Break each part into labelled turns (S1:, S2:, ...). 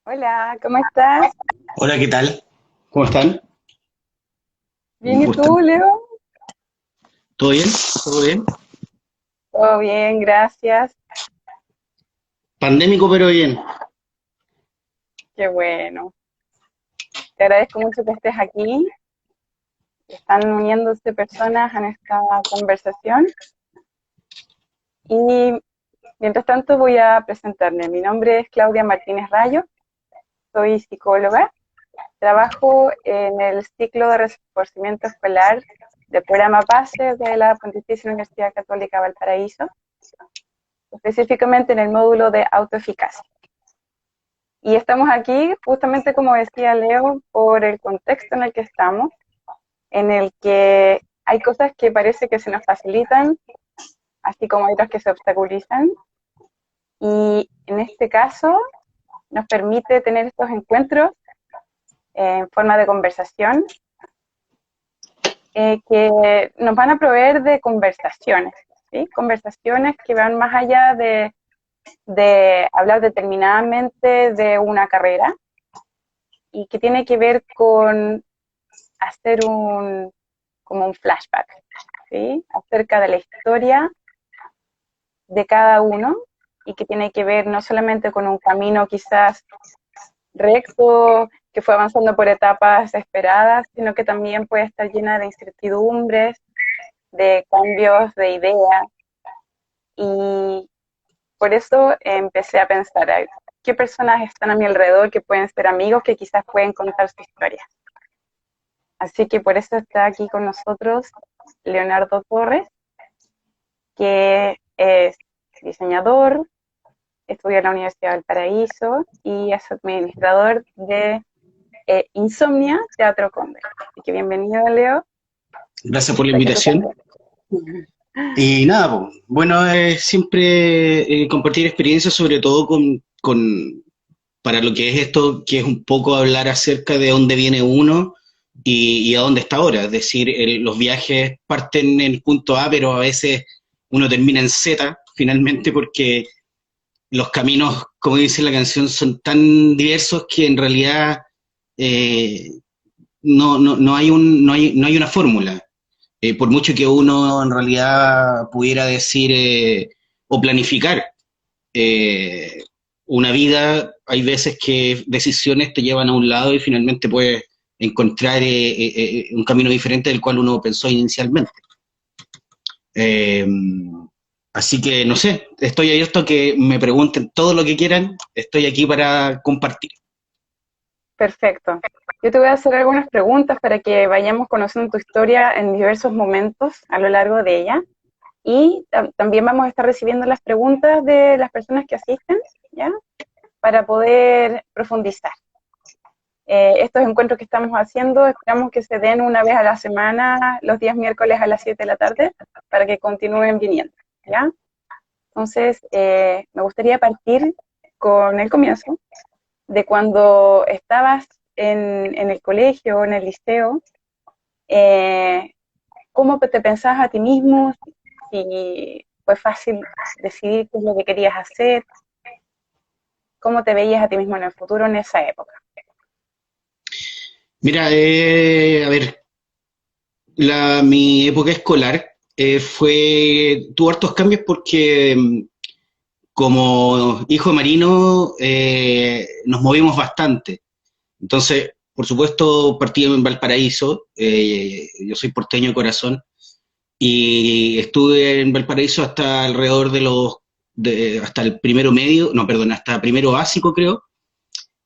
S1: Hola, ¿cómo estás?
S2: Hola, ¿qué tal? ¿Cómo están? Un
S1: Bien, ¿y
S2: gusto.
S1: tú, Leo?
S2: ¿Todo bien? ¿Todo bien?
S1: Todo bien, gracias.
S2: Pandémico, pero bien.
S1: Qué bueno. Te agradezco mucho que estés aquí. Están uniéndose personas en esta conversación. Y mientras tanto voy a presentarme. Mi nombre es Claudia Martínez Rayo. Soy psicóloga. Trabajo en el ciclo de reforzamiento escolar del programa PASE de la Pontificia Universidad Católica Valparaíso, específicamente en el módulo de autoeficacia. Y estamos aquí, justamente como decía Leo, por el contexto en el que estamos, en el que hay cosas que parece que se nos facilitan, así como hay otras que se obstaculizan. Y en este caso nos permite tener estos encuentros en forma de conversación que nos van a proveer de conversaciones, ¿sí? Conversaciones que van más allá de hablar determinadamente de una carrera y que tiene que ver con hacer como un flashback, ¿sí? Acerca de la historia de cada uno y que tiene que ver no solamente con un camino quizás recto que fue avanzando por etapas esperadas, sino que también puede estar llena de incertidumbres, de cambios de ideas. Y por eso empecé a pensar, ¿qué personas están a mi alrededor que pueden ser amigos que quizás pueden contar su historia? Así que por eso está aquí con nosotros Leonardo Torres, que es diseñador, estudia en la Universidad del Paraíso y es administrador de Insomnia Teatro Conde. Así que bienvenido, Leo.
S2: Gracias por la
S1: Está aquí tu
S2: invitación.
S1: casa.
S2: Y nada, po, bueno, es siempre compartir experiencias, sobre todo para lo que es esto, que es un poco hablar acerca de dónde viene uno y a dónde está ahora. Es decir, los viajes parten en el punto A, pero a veces uno termina en Z, finalmente, porque los caminos, como dice la canción, son tan diversos que en realidad eh, no hay una fórmula. Por mucho que uno en realidad pudiera decir o planificar eh, una vida, hay veces que decisiones te llevan a un lado y finalmente puedes encontrar un camino diferente del cual uno pensó inicialmente. Eh, Así que no sé, estoy abierto a que me pregunten todo lo que quieran, estoy aquí para compartir.
S1: Perfecto. Yo te voy a hacer algunas preguntas para que vayamos conociendo tu historia en diversos momentos a lo largo de ella. Y también vamos a estar recibiendo las preguntas de las personas que asisten, ¿ya? Para poder profundizar. Estos encuentros que estamos haciendo, esperamos que se den una vez a la semana, los días miércoles a las 7 de la tarde, para que continúen viniendo, ¿ya? Entonces, me gustaría partir con el comienzo de cuando estabas en el colegio, en el liceo, eh, ¿cómo te pensabas a ti mismo? Si fue fácil decidir qué es lo que querías hacer, ¿cómo te veías a ti mismo en el futuro en esa época?
S2: Mira, a ver, mi época escolar tuvo hartos cambios porque como hijo marino nos movimos bastante. Entonces, por supuesto, partí en Valparaíso, yo soy porteño de corazón, y estuve en Valparaíso hasta alrededor hasta el primero medio, no, perdón, hasta primero básico creo,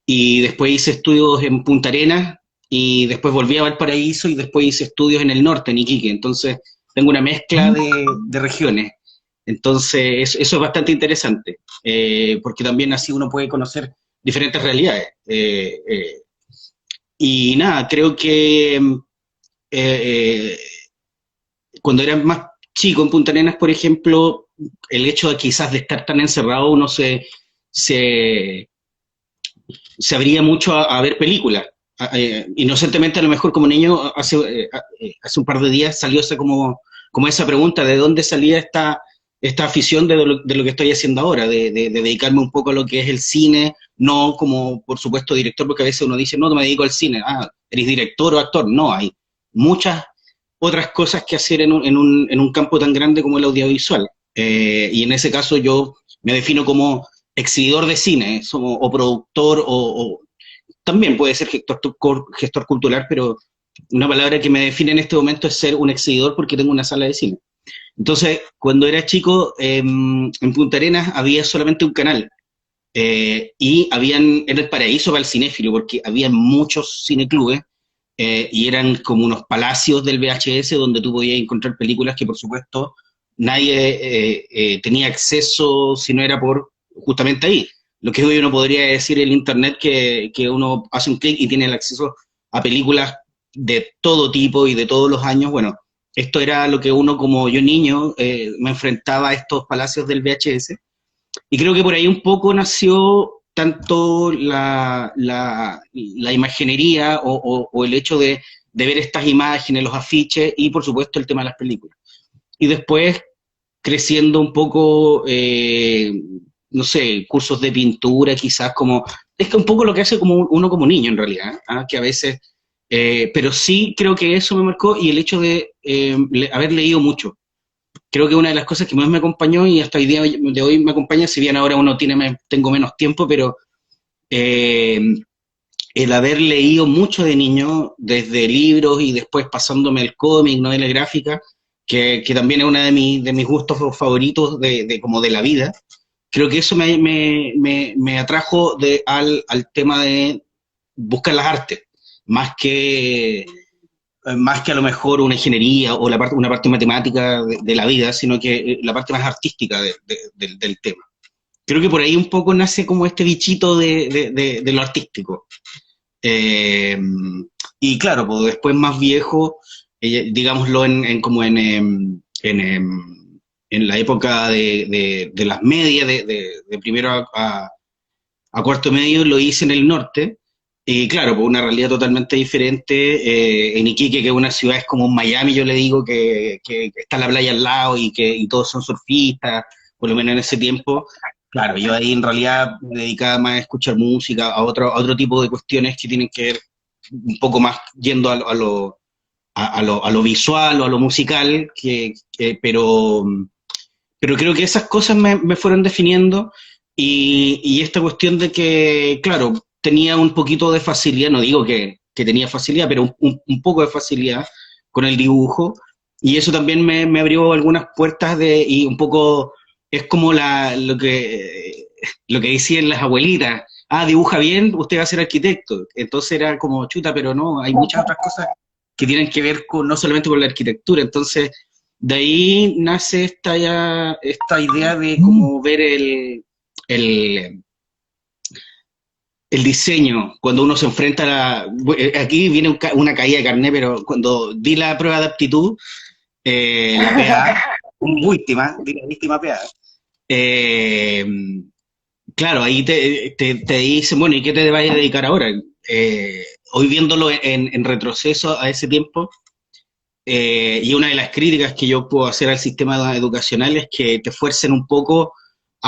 S2: y después hice estudios en Punta Arenas, y después volví a Valparaíso, y después hice estudios en el norte, en Iquique. Entonces, tengo una mezcla de regiones. Entonces, eso es bastante interesante, porque también así uno puede conocer diferentes realidades. Y nada, creo que eh, cuando era más chico en Punta Arenas, por ejemplo, el hecho de quizás de estar tan encerrado, uno se, se abría mucho a ver películas. Inocentemente, a lo mejor como niño, hace un par de días salió como esa pregunta de dónde salía esta afición de lo que estoy haciendo ahora, de dedicarme un poco a lo que es el cine, no como, por supuesto, director, porque a veces uno dice, no, me dedico al cine, eres director o actor. No, hay muchas otras cosas que hacer en un campo tan grande como el audiovisual. Y en ese caso yo me defino como exhibidor de cine, o productor, o también puede ser gestor cultural, pero una palabra que me define en este momento es ser un exhibidor porque tengo una sala de cine. Entonces, cuando era chico, en Punta Arenas había solamente un canal, era el paraíso para el cinéfilo, porque había muchos cineclubes, y eran como unos palacios del VHS donde tú podías encontrar películas que, por supuesto, nadie tenía acceso si no era por justamente ahí. Lo que hoy uno podría decir el Internet, que uno hace un clic y tiene el acceso a películas de todo tipo y de todos los años. Bueno, esto era lo que uno, como yo niño, me enfrentaba a estos palacios del VHS, y creo que por ahí un poco nació tanto la imaginería o el hecho de ver estas imágenes, los afiches y por supuesto el tema de las películas. Y después creciendo un poco, no sé, cursos de pintura quizás, como, es que un poco lo que hace como uno como niño en realidad, que a veces, pero sí creo que eso me marcó, y el hecho de haber leído mucho. Creo que una de las cosas que más me acompañó y hasta el día de hoy me acompaña, si bien ahora tengo menos tiempo, pero eh, el haber leído mucho de niño, desde libros y después pasándome el cómic, novela gráfica, que también es uno de mis gustos favoritos como de la vida. Creo que eso me atrajo al tema de buscar las artes, más que más que a lo mejor una ingeniería o una parte matemática de la vida, sino que la parte más artística del tema. Creo que por ahí un poco nace como este bichito de lo artístico. Eh, y claro, pues después más viejo, digámoslo como en la época de las medias, de primero a cuarto medio, lo hice en el norte. Y claro, pues una realidad totalmente diferente. En Iquique, que es una ciudad, es como un Miami, yo le digo, que está la playa al lado y todos son surfistas, por lo menos en ese tiempo. Claro, yo ahí en realidad me dedicaba más a escuchar música, a otro tipo de cuestiones que tienen que ver un poco más yendo a lo visual o a lo musical, pero creo que esas cosas me fueron definiendo, y esta cuestión de que, claro, tenía un poquito de facilidad, no digo que tenía facilidad, pero un poco de facilidad con el dibujo, y eso también me abrió algunas puertas y un poco es como lo que decían las abuelitas, dibuja bien, usted va a ser arquitecto. Entonces era como chuta, pero no, hay muchas otras cosas que tienen que ver con, no solamente con la arquitectura. Entonces, de ahí nace esta idea de cómo ver el, el diseño, cuando uno se enfrenta aquí viene una caída de carné, pero cuando di la prueba de aptitud, la PA, di la última PA, eh, claro, ahí te dicen, bueno, ¿y qué te vas a dedicar ahora? Hoy viéndolo en retroceso a ese tiempo, y una de las críticas que yo puedo hacer al sistema educacional es que te fuercen un poco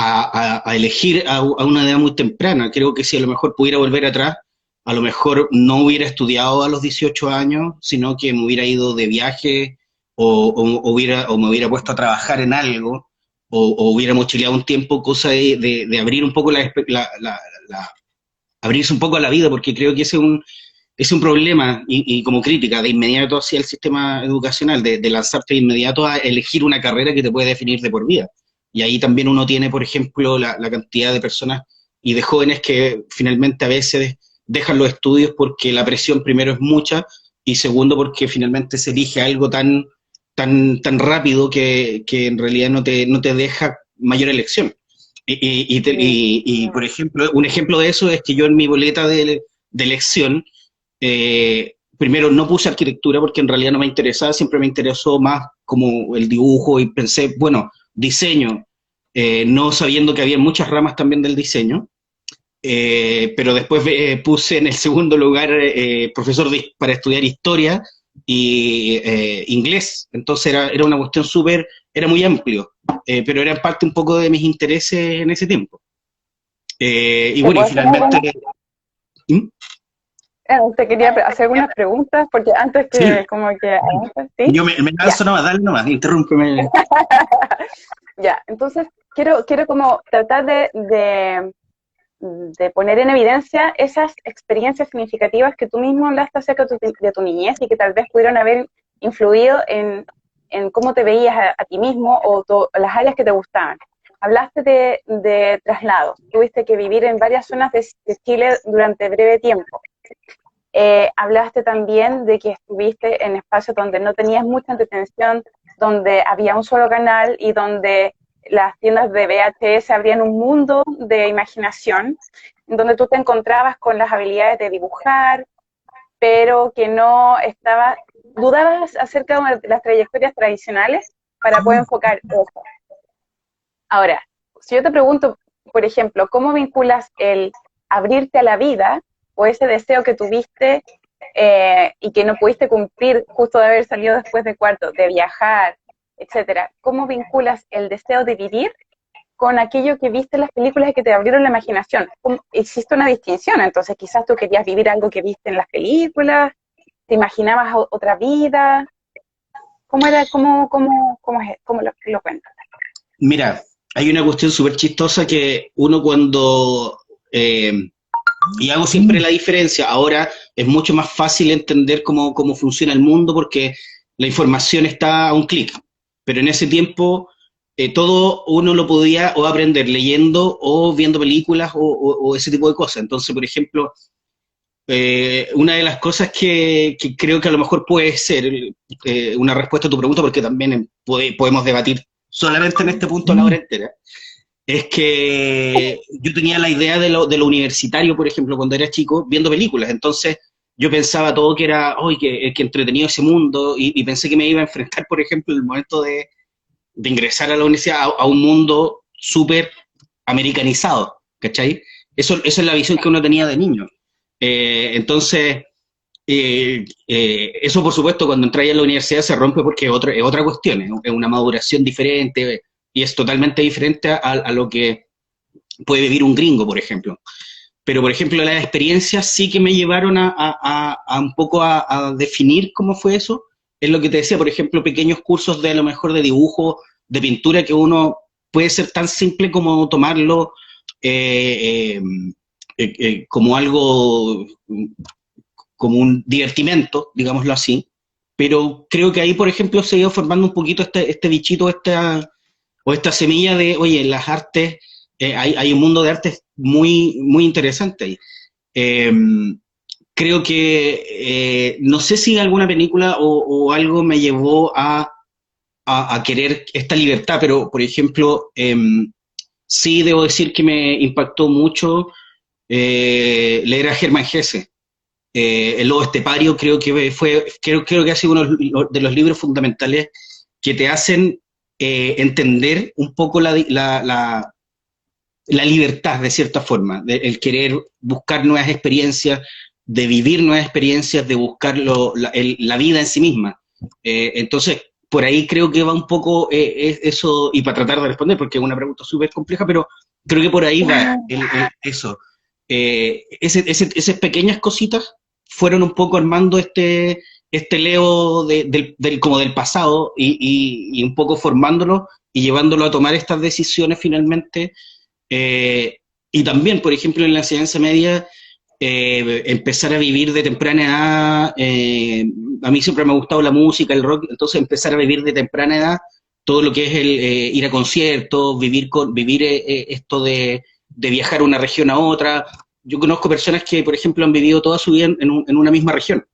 S2: a elegir a una edad muy temprana. Creo que si a lo mejor pudiera volver atrás, a lo mejor no hubiera estudiado a los 18 años, sino que me hubiera ido de viaje o me hubiera puesto a trabajar en algo, o hubiera mochileado un tiempo, cosa de abrir un poco abrirse un poco a la vida, porque creo que ese es un problema, y como crítica de inmediato hacia el sistema educacional, de lanzarte de inmediato a elegir una carrera que te puede definir de por vida. Y ahí también uno tiene, por ejemplo, la cantidad de personas y de jóvenes que finalmente a veces dejan los estudios porque la presión primero es mucha, y segundo porque finalmente se elige algo tan rápido que en realidad no te deja mayor elección. Por ejemplo, un ejemplo de eso es que yo en mi boleta de elección, primero no puse arquitectura porque en realidad no me interesaba, siempre me interesó más como el dibujo, y pensé, bueno, diseño, no sabiendo que había muchas ramas también del diseño, pero después puse en el segundo lugar profesor para estudiar historia y inglés. Entonces era una cuestión era muy amplio pero eran parte un poco de mis intereses en ese tiempo. Y
S1: ¿Te
S2: bueno,
S1: puedo
S2: y
S1: hacer algunas,
S2: finalmente... ¿Mm?
S1: te quería hacer algunas preguntas, porque antes
S2: Sí,
S1: que como que avances, ¿sí?
S2: yo me
S1: Ya.
S2: lanzo nomás, dale nomás, interrúmpeme.
S1: Ya, entonces quiero como tratar de poner en evidencia esas experiencias significativas que tú mismo hablaste acerca de tu niñez y que tal vez pudieron haber influido en cómo te veías a ti mismo o las áreas que te gustaban. Hablaste de traslados, tuviste que vivir en varias zonas de Chile durante breve tiempo. Hablaste también de que estuviste en espacios donde no tenías mucha entretención, donde había un solo canal y donde las tiendas de VHS abrían un mundo de imaginación, donde tú te encontrabas con las habilidades de dibujar, pero que no estabas, dudabas acerca de las trayectorias tradicionales para poder enfocar eso. Ahora, si yo te pregunto, por ejemplo, ¿cómo vinculas el abrirte a la vida o ese deseo que tuviste y que no pudiste cumplir justo de haber salido después de cuarto, de viajar, etcétera? ¿Cómo vinculas el deseo de vivir con aquello que viste en las películas y que te abrieron la imaginación? Existe una distinción, entonces quizás tú querías vivir algo que viste en las películas, te imaginabas otra vida. ¿Cómo era, cómo lo cuentas?
S2: Mira, hay una cuestión súper chistosa que uno cuando... y hago siempre la diferencia, ahora es mucho más fácil entender cómo funciona el mundo porque la información está a un clic, pero en ese tiempo todo uno lo podía o aprender leyendo o viendo películas o ese tipo de cosas. Entonces, por ejemplo, una de las cosas que creo que a lo mejor puede ser una respuesta a tu pregunta, porque también podemos debatir solamente en este punto la hora entera, es que yo tenía la idea de lo universitario, por ejemplo, cuando era chico, viendo películas. Entonces, yo pensaba todo que era, ¡ay, qué entretenido ese mundo! Y pensé que me iba a enfrentar, por ejemplo, en el momento de ingresar a la universidad a un mundo súper americanizado, ¿cachai? Esa es la visión que uno tenía de niño. Entonces, eso por supuesto cuando entras a la universidad se rompe porque es otra cuestión, es una maduración diferente y es totalmente diferente a lo que puede vivir un gringo, por ejemplo. Pero, por ejemplo, las experiencias sí que me llevaron a un poco a definir cómo fue eso. Es lo que te decía, por ejemplo, pequeños cursos de a lo mejor de dibujo, de pintura, que uno puede ser tan simple como tomarlo eh, como algo, como un divertimento, digámoslo así. Pero creo que ahí, por ejemplo, se ha ido formando un poquito este bichito, o esta semilla de, oye, en las artes, hay un mundo de artes muy interesante ahí. Eh, Creo que, no sé si alguna película o algo me llevó a querer esta libertad, pero, por ejemplo, sí debo decir que me impactó mucho leer a Germán Hesse. El Lobo Estepario creo que ha sido uno de los libros fundamentales que te hacen entender un poco la libertad, de cierta forma, el querer buscar nuevas experiencias, de vivir nuevas experiencias, de buscar la vida en sí misma. Entonces, por ahí creo que va un poco eso, y para tratar de responder, porque es una pregunta súper compleja, pero creo que por ahí va eso. Esas pequeñas cositas fueron un poco armando este Leo como del pasado y un poco formándolo y llevándolo a tomar estas decisiones finalmente y también, por ejemplo, en la enseñanza media, empezar a vivir de temprana edad, a mí siempre me ha gustado la música, el rock, entonces empezar a vivir de temprana edad todo lo que es el ir a conciertos, vivir esto de viajar de una región a otra. Yo conozco personas que, por ejemplo, han vivido toda su vida en una misma región.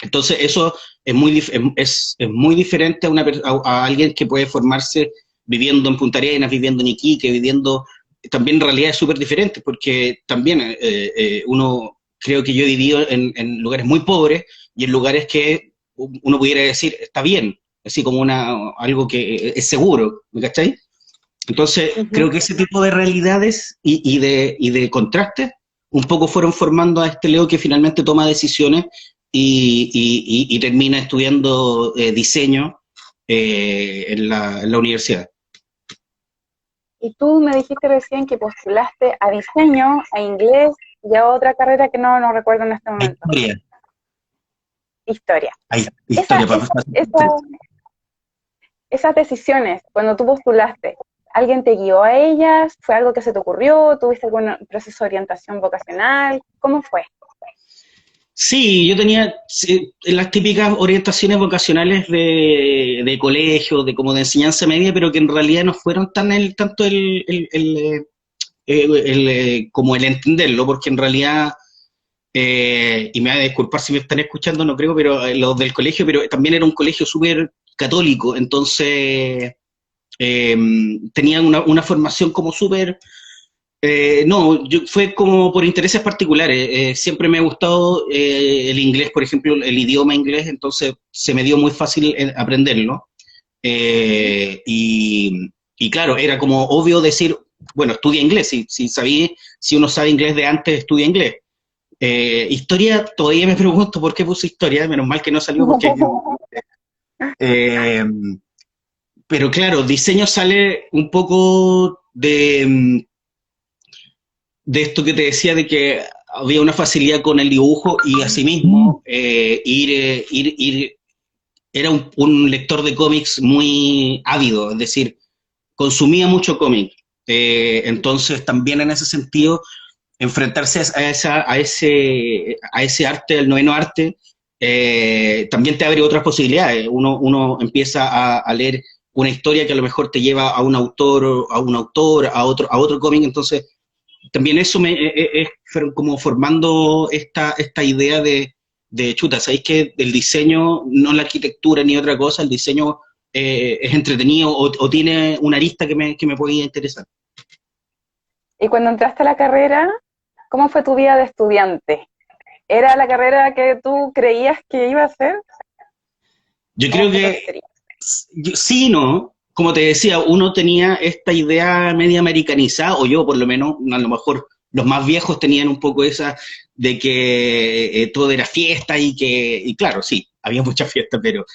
S2: Entonces eso es muy diferente a alguien que puede formarse viviendo en Punta Arenas, viviendo en Iquique, viviendo también en realidad es súper diferente, porque también uno, creo que yo he vivido en lugares muy pobres y en lugares que uno pudiera decir, está bien, así como algo que es seguro, ¿me cachai? Entonces, creo
S1: Ujú.
S2: que ese tipo de realidades y de contrastes un poco fueron formando a este Leo que finalmente toma decisiones y termina estudiando diseño en la universidad.
S1: Y tú me dijiste recién que postulaste a diseño, a inglés y a otra carrera que no recuerdo en este
S2: Hay
S1: momento.
S2: historia,
S1: Historia.
S2: hay
S1: Esa,
S2: historia para
S1: esa, esa, esas decisiones, cuando tú postulaste, ¿alguien te guió a ellas? ¿Fue algo que se te ocurrió? ¿Tuviste algún proceso de orientación vocacional? ¿Cómo fue?
S2: Sí, yo tenía las típicas orientaciones vocacionales de colegio, de como de enseñanza media, pero que en realidad no fueron tanto como el entenderlo, porque en realidad, y me va a disculpar si me están escuchando, no creo, pero los del colegio, pero también era un colegio súper católico, entonces eh, tenían una formación como súper. No, fue como por intereses particulares. Siempre me ha gustado el inglés, por ejemplo, el idioma inglés, entonces se me dio muy fácil aprenderlo. Y claro, era como obvio decir, bueno, estudia inglés. Si uno sabe inglés de antes, estudia inglés. Historia, todavía me pregunto por qué puse historia, menos mal que no salió porque. Eh, pero claro, diseño sale un poco de esto que te decía de que había una facilidad con el dibujo y asimismo era un lector de cómics muy ávido, es decir, consumía mucho cómic. Entonces también en ese sentido, enfrentarse a ese arte, el noveno arte, también te abre otras posibilidades. Uno empieza a leer una historia que a lo mejor te lleva a otro cómic, entonces también eso es como formando esta idea de chuta, ¿sabéis que el diseño, no la arquitectura ni otra cosa, el diseño es entretenido o tiene una arista que me podía interesar?
S1: Y cuando entraste a la carrera, ¿cómo fue tu vida de estudiante? ¿Era la carrera que tú creías que iba a ser?
S2: Yo
S1: ¿Cómo
S2: creo
S1: fue tu
S2: que
S1: experiencia?
S2: sí, ¿no? Como te decía, uno tenía esta idea media americanizada, o yo por lo menos, a lo mejor los más viejos tenían un poco esa de que todo era fiesta y claro, sí, había mucha fiesta, pero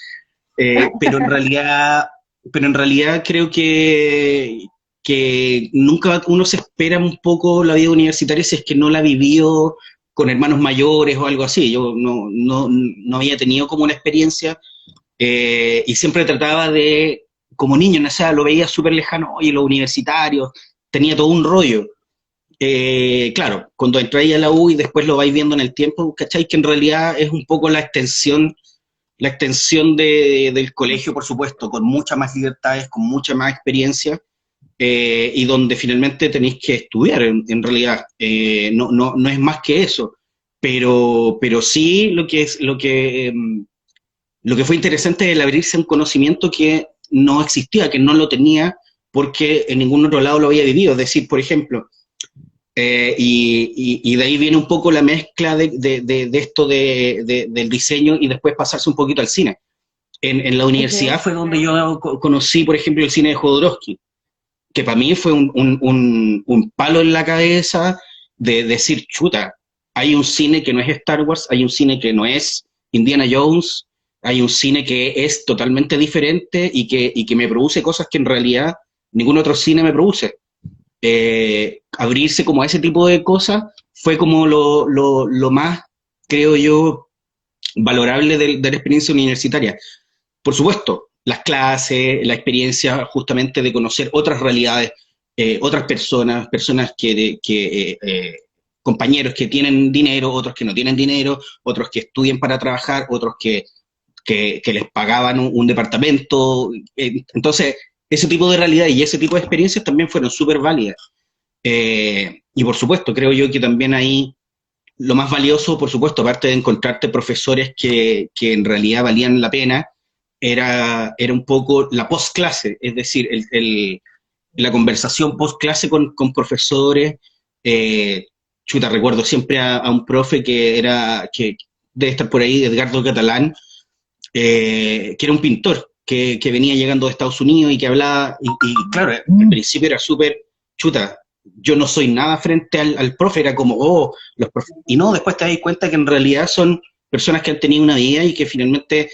S2: en realidad creo que nunca uno se espera un poco la vida universitaria si es que no la vivió con hermanos mayores o algo así. Yo no había tenido como una experiencia y siempre trataba de, como niño, no sé, lo veía súper lejano, oye, los universitarios, tenía todo un rollo. Claro, cuando entráis a la U y después lo vais viendo en el tiempo, ¿cacháis? Que en realidad es un poco la extensión del colegio, por supuesto, con muchas más libertades, con mucha más experiencia, y donde finalmente tenéis que estudiar, en realidad. No es más que eso, pero sí lo que fue interesante es el abrirse a un conocimiento que no existía, que no lo tenía, porque en ningún otro lado lo había vivido. Es decir, por ejemplo, y de ahí viene un poco la mezcla de esto del diseño y después pasarse un poquito al cine. En la
S1: Ujú.
S2: universidad fue donde yo conocí, por ejemplo, el cine de Jodorowsky, que para mí fue un palo en la cabeza de decir, chuta, hay un cine que no es Star Wars, hay un cine que no es Indiana Jones, hay un cine que es totalmente diferente y que me produce cosas que en realidad ningún otro cine me produce. Abrirse como a ese tipo de cosas fue como lo más, creo yo, valorable de la experiencia universitaria. Por supuesto, las clases, la experiencia justamente de conocer otras realidades, otras personas compañeros que tienen dinero, otros que no tienen dinero, otros que estudian para trabajar, otros que les pagaban un departamento. Entonces, ese tipo de realidad y ese tipo de experiencias también fueron súper válidas. Y por supuesto, creo yo que también ahí lo más valioso, por supuesto, aparte de encontrarte profesores que en realidad valían la pena, era un poco la post-clase, es decir, la conversación post-clase con profesores. eh, Chuta, recuerdo siempre a un profe que debe estar por ahí, Edgardo Catalán, que era un pintor que venía llegando de Estados Unidos y que hablaba, y claro, al principio era súper chuta, yo no soy nada frente al profe, era como, oh, y no, después te das cuenta que en realidad son personas que han tenido una vida y que finalmente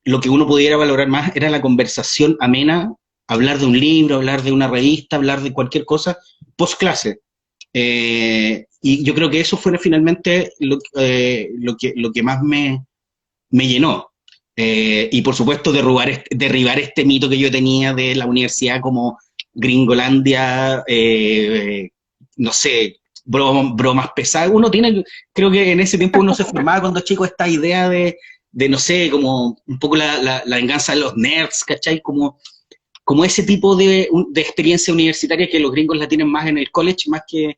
S2: lo que uno pudiera valorar más era la conversación amena hablar de un libro, hablar de una revista, hablar de cualquier cosa post clase. Y yo creo que eso fue finalmente lo que más me llenó. Y por supuesto derribar este mito que yo tenía de la universidad como Gringolandia, no sé, bromas pesadas. Creo que en ese tiempo uno se formaba cuando chico esta idea de no sé, como un poco la venganza de los nerds, ¿cachai? Como ese tipo de experiencia universitaria que los gringos la tienen más en el college, más que en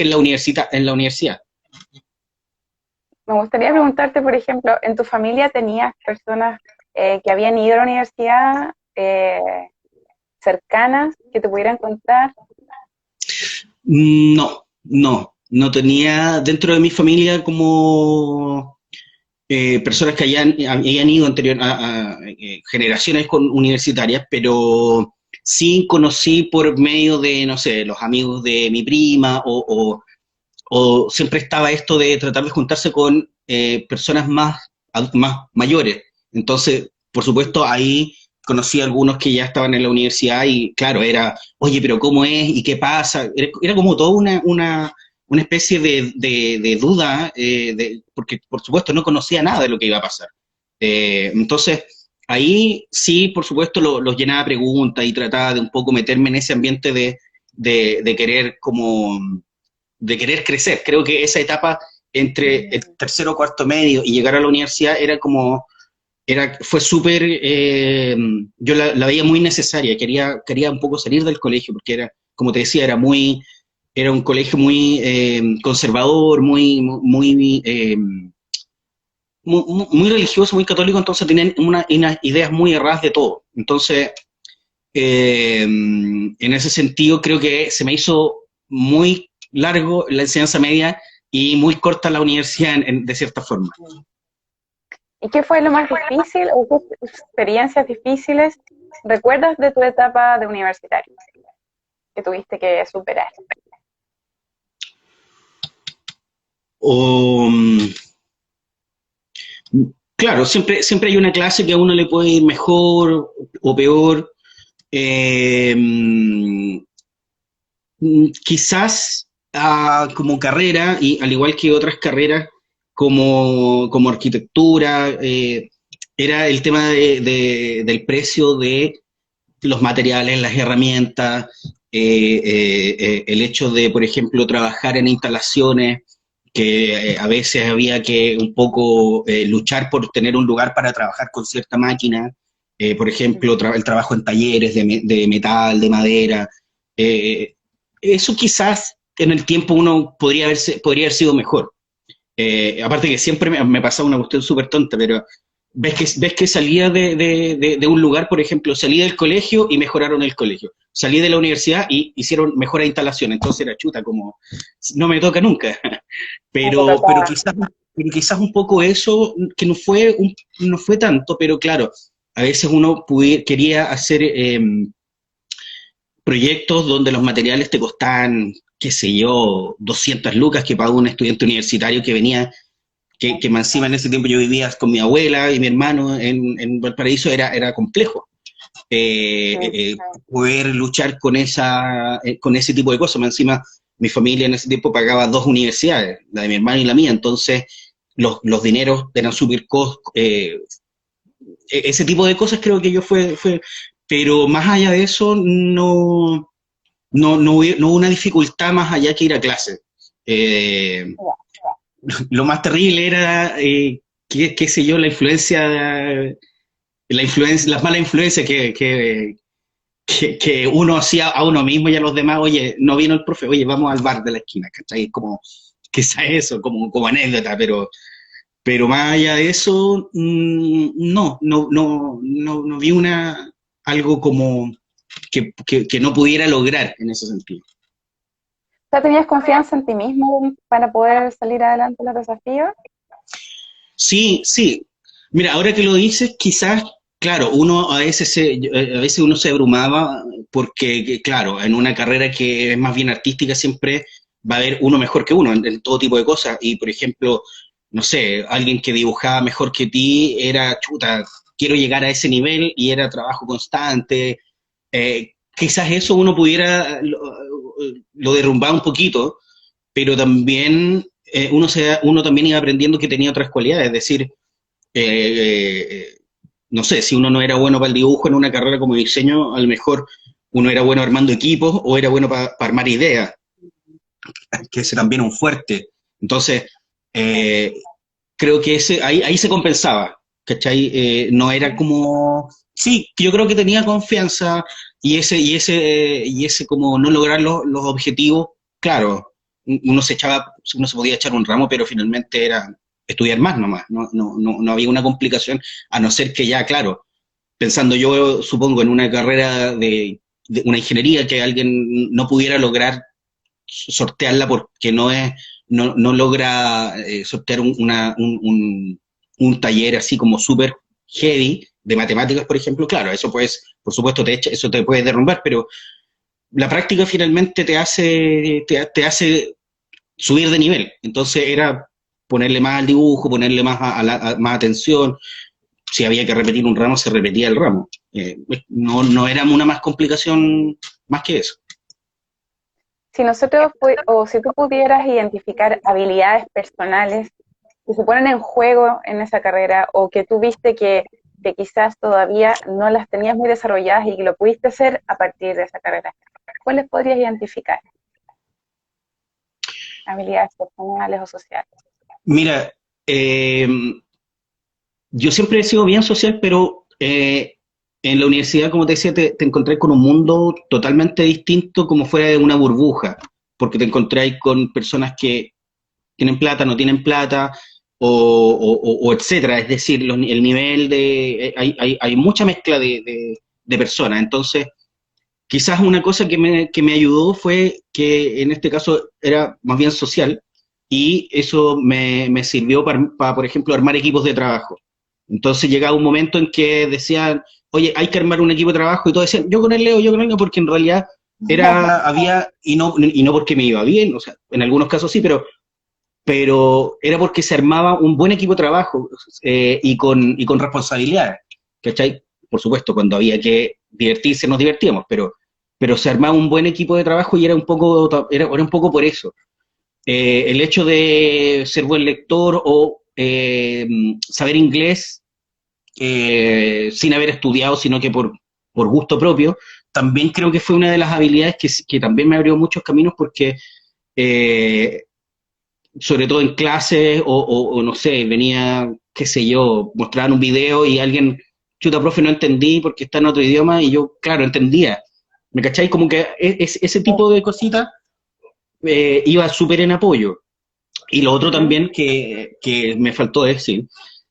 S2: en la universidad.
S1: Me gustaría preguntarte, por ejemplo, ¿en tu familia tenías personas que habían ido a la universidad cercanas que te pudieran contar?
S2: No tenía dentro de mi familia como personas que habían ido generaciones universitarias, pero sí conocí por medio de, no sé, los amigos de mi prima o siempre estaba esto de tratar de juntarse con personas más mayores. Entonces, por supuesto, ahí conocí a algunos que ya estaban en la universidad y claro, era, oye, pero ¿cómo es? ¿Y qué pasa? Era como toda una especie de duda, porque por supuesto no conocía nada de lo que iba a pasar. Entonces, ahí sí, por supuesto, los llenaba de preguntas y trataba de un poco meterme en ese ambiente de querer como de querer crecer. Creo que esa etapa entre el tercero o cuarto medio y llegar a la universidad fue súper, yo la veía muy necesaria, quería un poco salir del colegio, porque era, como te decía, era un colegio muy conservador, muy religioso, muy católico, entonces tenían unas ideas muy erradas de todo. Entonces, en ese sentido, creo que se me hizo muy largo la enseñanza media y muy corta la universidad de cierta forma.
S1: ¿Y qué fue lo más difícil o qué experiencias difíciles recuerdas de tu etapa de universitario que tuviste que superar?
S2: Claro, siempre hay una clase que a uno le puede ir mejor o peor. Quizás como carrera, y al igual que otras carreras como arquitectura, era el tema del precio de los materiales, las herramientas, el hecho de, por ejemplo, trabajar en instalaciones, que a veces había que un poco luchar por tener un lugar para trabajar con cierta máquina, por ejemplo, el trabajo en talleres de metal, de madera. eh, Eso quizás en el tiempo uno podría haber sido mejor. Aparte que siempre me pasaba una cuestión súper tonta, pero ves que salía de un lugar, por ejemplo, salí del colegio y mejoraron el colegio. Salí de la universidad y hicieron mejor instalación. Entonces era chuta, como no me toca nunca. Pero quizás un poco eso, que no fue tanto, pero claro, a veces uno quería hacer proyectos donde los materiales te costaban, qué sé yo, 200 lucas que pagó un estudiante universitario que venía, que más encima en ese tiempo yo vivía con mi abuela y mi hermano en Valparaíso, era complejo. Poder luchar con ese tipo de cosas. Más encima, mi familia en ese tiempo pagaba dos universidades, la de mi hermano y la mía, entonces los dineros eran súper ese tipo de cosas creo que yo pero más allá de eso, no hubo una dificultad más allá que ir a clase. Lo más terrible era, qué sé yo, las malas influencias que uno hacía a uno mismo y a los demás. Oye, no vino el profe, oye, vamos al bar de la esquina, ¿cachai? Como, quizá eso, como anécdota, pero más allá de eso, no vi algo como que no pudiera lograr en ese sentido.
S1: ¿Ya tenías confianza en ti mismo para poder salir adelante en los desafíos?
S2: Sí, sí. Mira, ahora que lo dices, quizás, claro, a veces uno se abrumaba porque, claro, en una carrera que es más bien artística siempre va a haber uno mejor que uno en todo tipo de cosas. Y, por ejemplo, no sé, alguien que dibujaba mejor que ti era, chuta, quiero llegar a ese nivel y era trabajo constante. quizás eso uno pudiera, lo derrumbar un poquito, pero también uno también iba aprendiendo que tenía otras cualidades, es decir, no sé, si uno no era bueno para el dibujo en una carrera como diseño, a lo mejor uno era bueno armando equipos o era bueno para armar ideas, que ese también es un fuerte. Entonces, eh, creo que ahí se compensaba, ¿cachai? No era como, sí, yo creo que tenía confianza y ese como no lograr los objetivos, claro, uno se podía echar un ramo, pero finalmente era estudiar más nomás, no había una complicación, a no ser que ya, claro, pensando yo, supongo, en una carrera de una ingeniería que alguien no pudiera lograr sortearla porque no logra sortear un taller así como súper heavy de matemáticas, por ejemplo, claro, eso pues, por supuesto, eso te puede derrumbar, pero la práctica finalmente te hace subir de nivel. Entonces era ponerle más al dibujo, ponerle más atención. Si había que repetir un ramo, se repetía el ramo. No era una más complicación más que eso.
S1: Si nosotros, o si tú pudieras identificar habilidades personales que se ponen en juego en esa carrera o que tú viste que quizás todavía no las tenías muy desarrolladas y que lo pudiste hacer a partir de esa carrera, ¿cuáles podrías identificar? Habilidades personales o sociales.
S2: Mira, yo siempre he sido bien social, pero en la universidad, como te decía, te encontré con un mundo totalmente distinto como fuera de una burbuja, porque te encontré con personas que tienen plata, no tienen plata, o etcétera. Es decir, el nivel hay mucha mezcla de personas. Entonces, quizás una cosa que me ayudó fue que en este caso era más bien social y eso me sirvió para, por ejemplo, armar equipos de trabajo. Entonces llegaba un momento en que decían, oye, hay que armar un equipo de trabajo y todos decían, yo con el Leo, porque en realidad y no porque me iba bien, o sea, en algunos casos sí, pero era porque se armaba un buen equipo de trabajo y con responsabilidades, ¿cachai? Por supuesto, cuando había que divertirse nos divertíamos, pero se armaba un buen equipo de trabajo y era un poco por eso. El hecho de ser buen lector o saber inglés sin haber estudiado, sino que por gusto propio, también creo que fue una de las habilidades que también me abrió muchos caminos porque eh, sobre todo en clases o no sé, venía, qué sé yo, mostraban un video y alguien, chuta, profe, no entendí porque está en otro idioma y yo, claro, entendía. ¿Me cacháis? Como que ese tipo de cositas iba súper en apoyo. Y lo otro
S1: Ujú.
S2: también que me faltó decir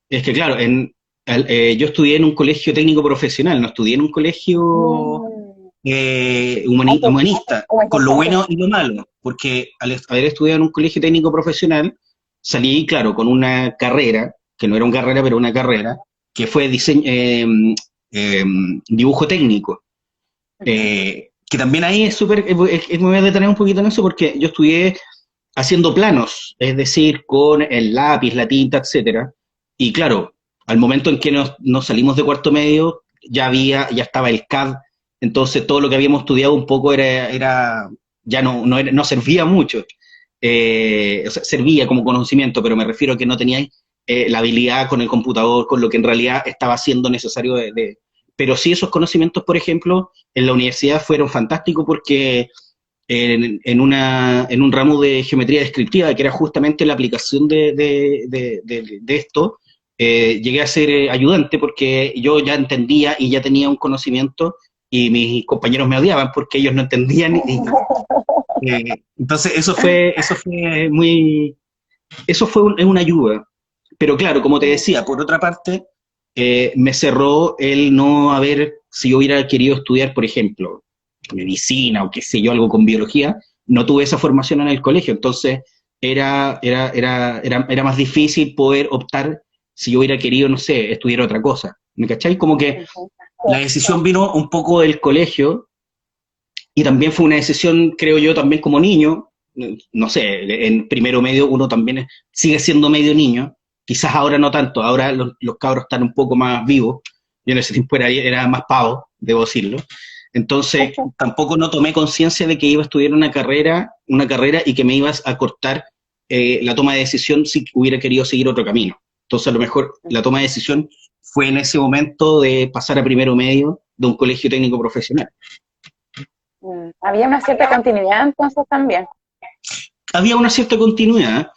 S2: es que, claro, yo estudié en un colegio técnico profesional, no estudié en un colegio
S1: Mm.
S2: humanista,
S1: Como
S2: con lo
S1: importante.
S2: bueno y lo malo, porque al haber estudiado en un colegio técnico profesional, salí, claro, con una carrera, que no era una carrera, pero una carrera, que fue eh, dibujo técnico.
S1: Ujú.
S2: Que también ahí es súper, me voy a detener un poquito en eso porque yo estudié haciendo planos, es decir, con el lápiz, la tinta, etcétera. Y claro, al momento en que nos salimos de cuarto medio, ya estaba el CAD, entonces todo lo que habíamos estudiado un poco ya no servía mucho. O sea, servía como conocimiento, pero me refiero a que no tenía la habilidad con el computador, con lo que en realidad estaba siendo necesario pero sí esos conocimientos, por ejemplo, en la universidad fueron fantásticos porque en un ramo de geometría descriptiva, que era justamente la aplicación de esto, llegué a ser ayudante porque yo ya entendía y ya tenía un conocimiento y mis compañeros me odiaban porque ellos no entendían. Entonces es una ayuda. Pero claro, como te
S1: Mm.
S2: decía, por otra parte, me cerró el no haber, si yo hubiera querido estudiar, por ejemplo, medicina o qué sé yo, algo con biología, no tuve esa formación en el colegio, entonces era más difícil poder optar si yo hubiera querido, no sé, estudiar otra cosa. ¿Me cacháis? Como que
S1: Ujú.
S2: la decisión vino un poco del colegio y también fue una decisión, creo yo, también como niño, no sé, en primero medio uno también sigue siendo medio niño, quizás ahora no tanto, ahora los cabros están un poco más vivos, yo en ese tiempo era más pavo, debo decirlo, Entonces, tampoco no tomé conciencia de que iba a estudiar una carrera y que me ibas a cortar la toma de decisión si hubiera querido seguir otro camino. Entonces, a lo mejor la toma de decisión fue en ese momento de pasar a primero medio de un colegio técnico profesional.
S1: Había una cierta continuidad entonces también.
S2: Había una cierta continuidad.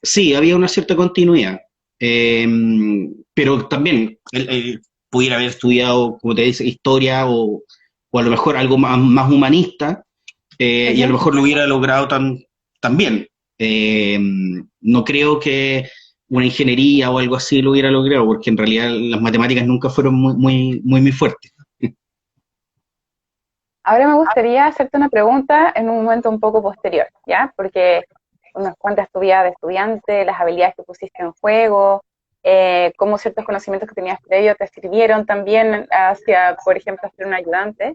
S2: Sí, había una cierta continuidad. Pero también pudiera haber estudiado, como te dice, historia o a lo mejor algo más humanista, y a lo mejor lo hubiera logrado también. No creo que una ingeniería o algo así lo hubiera logrado, porque en realidad las matemáticas nunca fueron muy fuertes.
S1: Ahora me gustaría hacerte una pregunta en un momento un poco posterior, ¿ya? Porque nos cuentas tu vida de estudiante, las habilidades que pusiste en juego, cómo ciertos conocimientos que tenías previo te sirvieron también hacia, por ejemplo, ser un ayudante.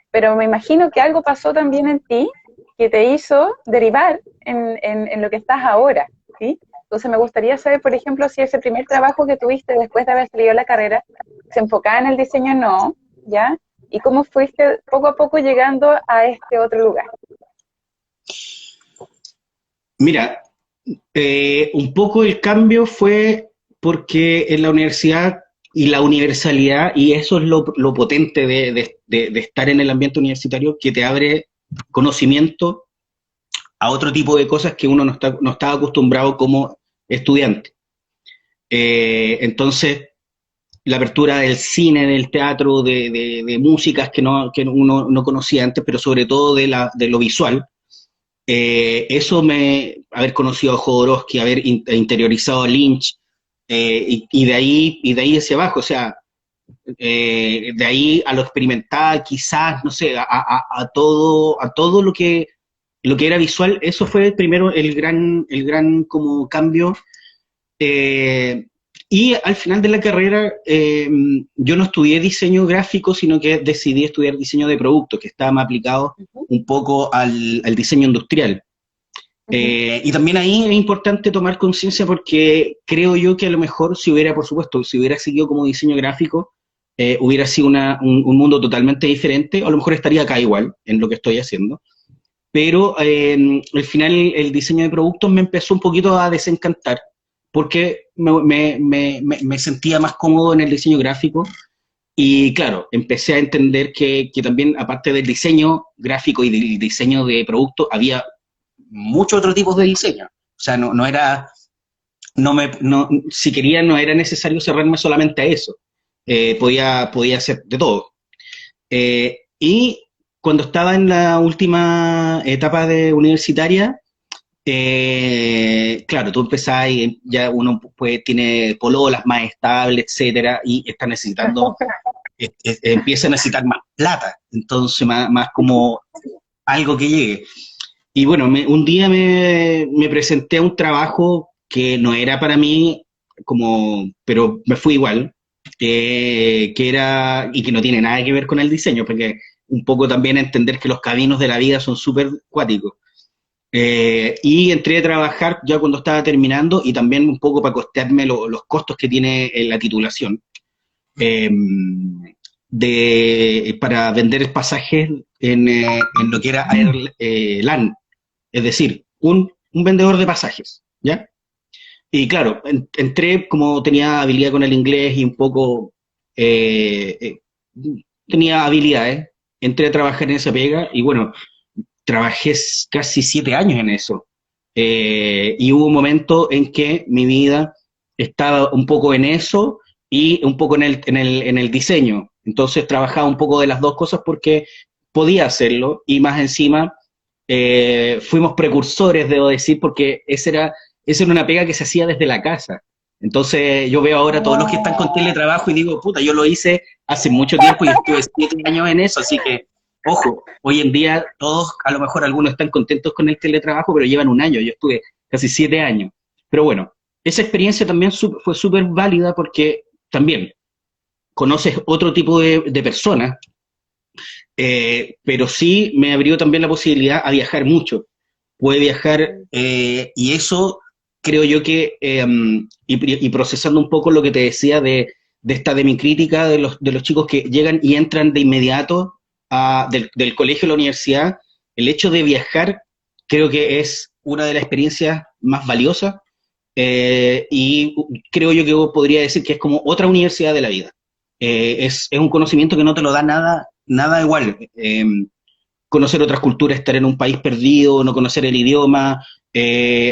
S1: Pero me imagino que algo pasó también en ti que te hizo derivar en lo que estás ahora, ¿sí? Entonces me gustaría saber, por ejemplo, si ese primer trabajo que tuviste después de haber salido de la carrera se enfocaba en el diseño o no, ¿ya? ¿Y cómo fuiste poco a poco llegando a este otro lugar?
S2: Mira, un poco el cambio fue porque en la universidad y la universalidad, y eso es lo potente de estar en el ambiente universitario, que te abre conocimiento a otro tipo de cosas que uno no está acostumbrado como estudiante. Entonces, la apertura del cine, del teatro, de músicas que uno no conocía antes, pero sobre todo de lo visual. Eso haber conocido a Jodorowsky, haber interiorizado a Lynch, y de ahí hacia abajo, o sea, de ahí a lo experimental, quizás, no sé, a todo lo que era visual, eso fue primero el gran como cambio. Y al final de la carrera, yo no estudié diseño gráfico, sino que decidí estudiar diseño de productos, que estaba más aplicado un poco al diseño industrial. Y también ahí es importante tomar conciencia porque creo yo que a lo mejor si hubiera seguido como diseño gráfico, hubiera sido un mundo totalmente diferente, o a lo mejor estaría acá igual en lo que estoy haciendo. Pero al final el diseño de productos me empezó un poquito a desencantar, porque me sentía más cómodo en el diseño gráfico. Y claro, empecé a entender que también, aparte del diseño gráfico y del diseño de productos, había muchos otros tipos de diseño. O sea, no era, si quería, no era necesario cerrarme solamente a eso. Podía hacer de todo. Y cuando estaba en la última etapa de universitaria, claro, tú empezás y ya uno pues tiene pololas más estables, etcétera, y está necesitando, empieza a necesitar más plata, entonces más como algo que llegue. Y bueno, un día me presenté a un trabajo que no era para mí, pero me fui igual, que era, y que no tiene nada que ver con el diseño, porque un poco también entender que los caminos de la vida son súper cuáticos. Y entré a trabajar ya cuando estaba terminando y también un poco para costearme los costos que tiene la titulación, para vender pasajes en lo que era Airland, es decir, un vendedor de pasajes, ¿ya? Y claro, entré como tenía habilidad con el inglés y un poco tenía habilidades, entré a trabajar en esa pega y bueno, trabajé casi 7 años en eso. Y hubo un momento en que mi vida estaba un poco en eso y un poco en el diseño. Entonces trabajaba un poco de las dos cosas porque podía hacerlo y más encima fuimos precursores, debo decir, porque esa era una pega que se hacía desde la casa. Entonces yo veo ahora todos los que están con teletrabajo y digo, puta, yo lo hice hace mucho tiempo y estuve 7 años en eso, así que ojo, hoy en día todos, a lo mejor algunos están contentos con el teletrabajo, pero llevan un año, yo estuve casi 7 años. Pero bueno, esa experiencia también fue súper válida porque también conoces otro tipo de personas, pero sí me abrió también la posibilidad a viajar mucho. Pude viajar y eso creo yo que, y procesando un poco lo que te decía de mi crítica de los chicos que llegan y entran de inmediato del colegio a la universidad. El hecho de viajar creo que es una de las experiencias más valiosas, y creo yo que podría decir que es como otra universidad de la vida. Es un conocimiento que no te lo da nada igual. Conocer otras culturas, estar en un país perdido, no conocer el idioma,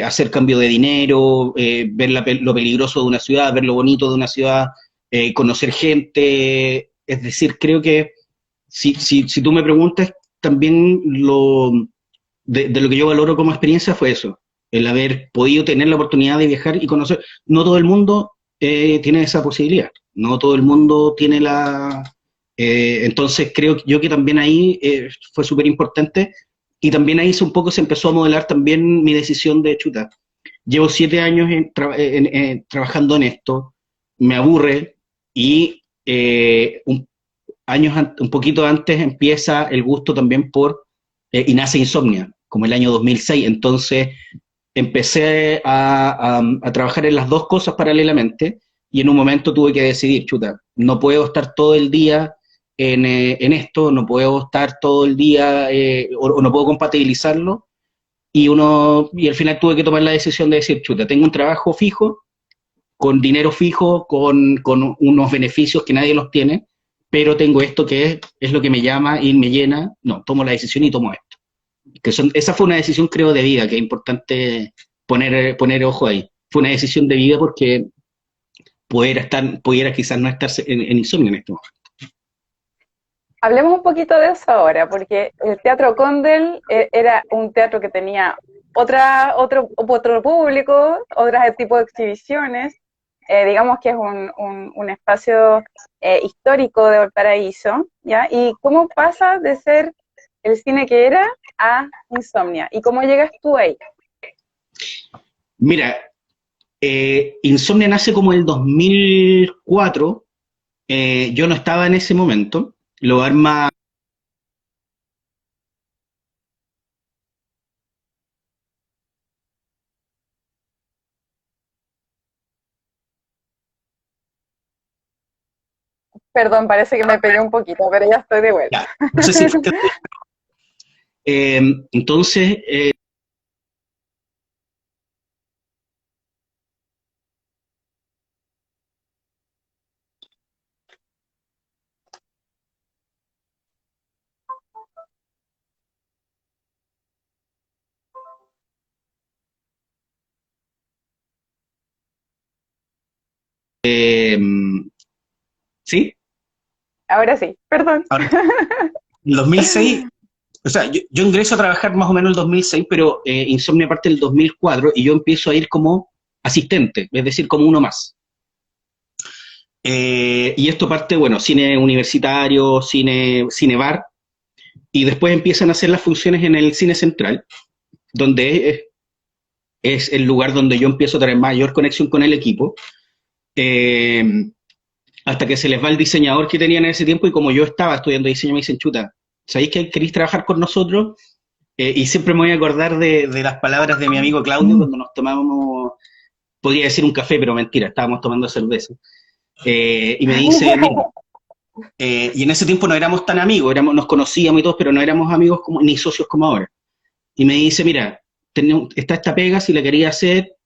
S2: hacer cambio de dinero, ver lo peligroso de una ciudad, ver lo bonito de una ciudad, conocer gente. Es decir, creo que si tú me preguntas, también de lo que yo valoro como experiencia fue eso, el haber podido tener la oportunidad de viajar y conocer. No todo el mundo tiene esa posibilidad, no todo el mundo tiene entonces creo yo que también ahí fue súper importante, y también ahí un poco se empezó a modelar también mi decisión de chuta. Llevo 7 años trabajando en esto, me aburre, y un poquito antes empieza el gusto también y nace Insomnia, como el año 2006. Entonces empecé a trabajar en las dos cosas paralelamente, y en un momento tuve que decidir, chuta, no puedo estar todo el día en esto, no puedo estar todo el día, o no puedo compatibilizarlo, y al final tuve que tomar la decisión de decir, chuta, tengo un trabajo fijo, con dinero fijo, con unos beneficios que nadie los tiene, pero tengo esto que es lo que me llama y me llena. No, tomo la decisión y tomo esto. Esa fue una decisión, creo, de vida, que es importante poner ojo ahí. Fue una decisión de vida porque pudiera quizás no estar en insomnio en este momento.
S1: Hablemos un poquito de eso ahora, porque el Teatro Condel era un teatro que tenía otro público, otro tipo de exhibiciones. Digamos que es un espacio histórico de Valparaíso, ¿ya? ¿Y cómo pasa de ser el cine que era a Insomnia? ¿Y cómo llegas tú ahí?
S2: Mira, Insomnia nace como el 2004, yo no estaba en ese momento, lo arma...
S1: Perdón, parece que me pegué un poquito, pero ya estoy de vuelta.
S2: Ya, no sé si... entonces... ¿sí?
S1: Ahora sí, perdón.
S2: Ahora, en 2006, o sea, yo ingreso a trabajar más o menos en el 2006, pero Insomnia parte del 2004, y yo empiezo a ir como asistente, es decir, como uno más. Y esto parte, bueno, cine universitario, cine bar, y después empiezan a hacer las funciones en el cine central, donde es el lugar donde yo empiezo a tener mayor conexión con el equipo, hasta que se les va el diseñador que tenían en ese tiempo, y como yo estaba estudiando diseño, me dicen, chuta, ¿sabéis que queréis trabajar con nosotros? Y siempre me voy a acordar de las palabras de mi amigo Claudio cuando nos tomábamos, podría decir un café, pero mentira, estábamos tomando cerveza. Y me dice, mira, y en ese tiempo no éramos tan amigos, nos conocíamos y todos, pero no éramos amigos ni socios como ahora. Y me dice, mira, está esta pega si la quería hacer,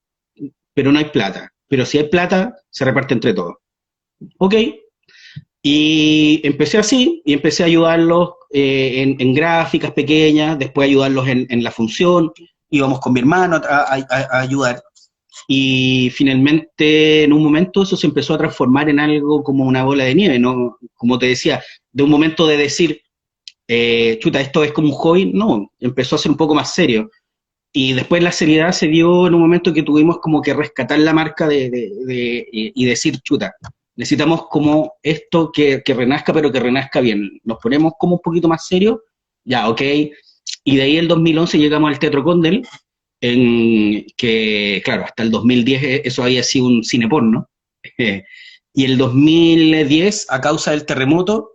S2: pero no hay plata. Pero si hay plata, se reparte entre todos. Ok. Y empecé así, y empecé a ayudarlos en gráficas pequeñas, después ayudarlos en la función, íbamos con mi hermano a ayudar. Y finalmente, en un momento, eso se empezó a transformar en algo como una bola de nieve, ¿no? Como te decía, de un momento de decir, chuta, esto es como un hobby, no, empezó a ser un poco más serio. Y después la seriedad se dio en un momento que tuvimos como que rescatar la marca y decir, chuta, necesitamos como esto que renazca, pero que renazca bien. Nos ponemos como un poquito más serios, ya, ok. Y de ahí el 2011 llegamos al Teatro Condel, que, claro, hasta el 2010 eso había sido un cine porno. Y el 2010, a causa del terremoto,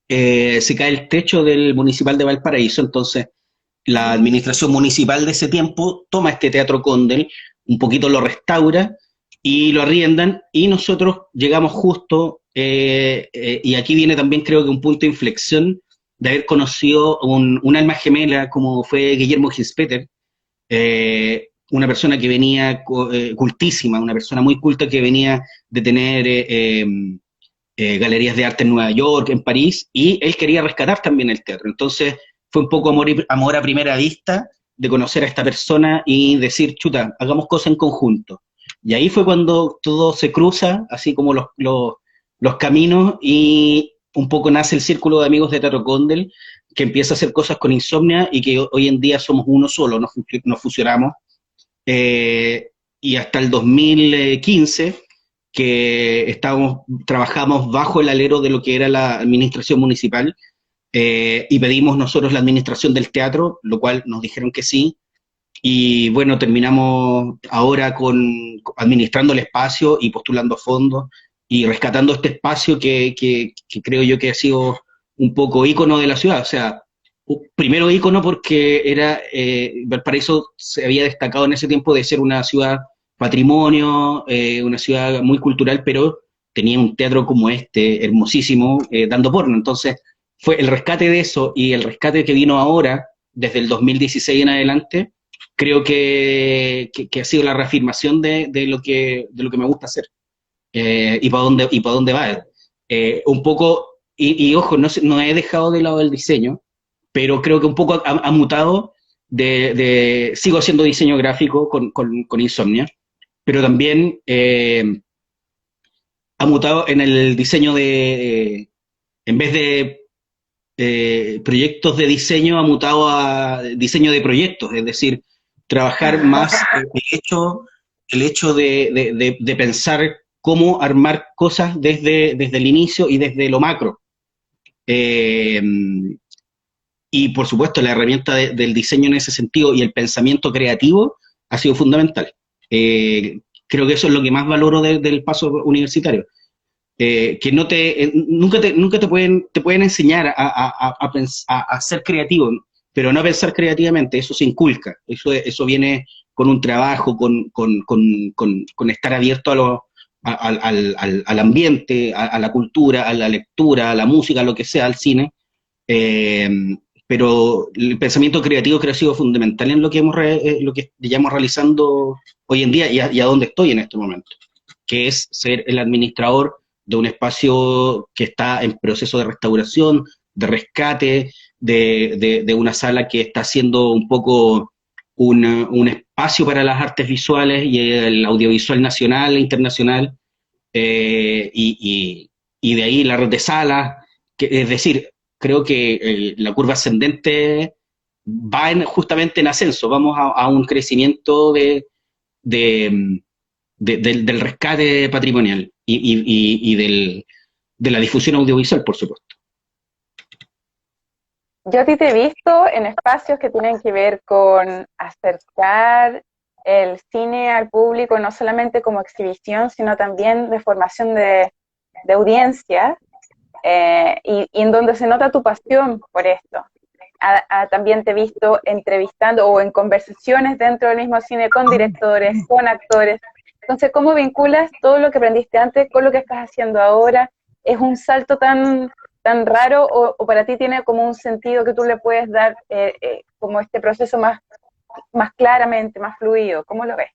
S2: se cae el techo del Municipal de Valparaíso. Entonces la administración municipal de ese tiempo toma este Teatro Condel, un poquito lo restaura, y lo arriendan, y nosotros llegamos justo, y aquí viene también creo que un punto de inflexión de haber conocido un alma gemela como fue Guillermo Ginspeter, una persona que venía cultísima, una persona muy culta que venía de tener galerías de arte en Nueva York, en París, y él quería rescatar también el teatro. Entonces fue un poco amor a primera vista de conocer a esta persona y decir, chuta, hagamos cosas en conjunto. Y ahí fue cuando todo se cruza, así como los caminos, y un poco nace el círculo de amigos de Teatro Condel, que empieza a hacer cosas con Insomnia y que hoy en día somos uno solo, nos fusionamos. Eh, y hasta el 2015, que trabajamos bajo el alero de lo que era la administración municipal, y pedimos nosotros la administración del teatro, lo cual nos dijeron que sí, y bueno, terminamos ahora administrando el espacio y postulando fondos y rescatando este espacio que creo yo que ha sido un poco ícono de la ciudad. O sea, primero ícono porque Valparaíso se había destacado en ese tiempo de ser una ciudad patrimonio, una ciudad muy cultural, pero tenía un teatro como este, hermosísimo, dando porno. Entonces, fue el rescate de eso y el rescate que vino ahora, desde el 2016 en adelante, creo que ha sido la reafirmación de lo que me gusta hacer, y para dónde va. Un poco, y ojo, no he dejado de lado el diseño, pero creo que un poco ha mutado sigo haciendo diseño gráfico con Insomnia, pero también ha mutado en el diseño en vez de proyectos de diseño, ha mutado a diseño de proyectos, es decir, trabajar más el hecho de pensar cómo armar cosas desde el inicio y desde lo macro. Eh, y por supuesto, la herramienta del diseño en ese sentido y el pensamiento creativo ha sido fundamental. Creo que eso es lo que más valoro del paso universitario. Que nunca te pueden enseñar a ser creativo, pero no a pensar creativamente, eso se inculca, eso viene con un trabajo, con estar abierto al ambiente, a la cultura, a la lectura, a la música, a lo que sea, al cine. Eh, pero el pensamiento creativo creo que ha sido fundamental en lo que llevamos realizando hoy en día y a dónde estoy en este momento, que es ser el administrador de un espacio que está en proceso de restauración, de rescate, de una sala que está siendo un poco un espacio para las artes visuales y el audiovisual nacional e internacional, y de ahí la red de salas, es decir, creo que la curva ascendente va justamente en ascenso, vamos a un crecimiento de, del rescate patrimonial de la difusión audiovisual, por supuesto.
S1: Yo a ti te he visto en espacios que tienen que ver con acercar el cine al público, no solamente como exhibición, sino también de formación de audiencia, y en donde se nota tu pasión por esto. También te he visto entrevistando o en conversaciones dentro del mismo cine con directores, con actores. Entonces, ¿cómo vinculas todo lo que aprendiste antes con lo que estás haciendo ahora? ¿Es un salto tan raro o para ti tiene como un sentido que tú le puedes dar como este proceso más claramente, más fluido? ¿Cómo lo ves?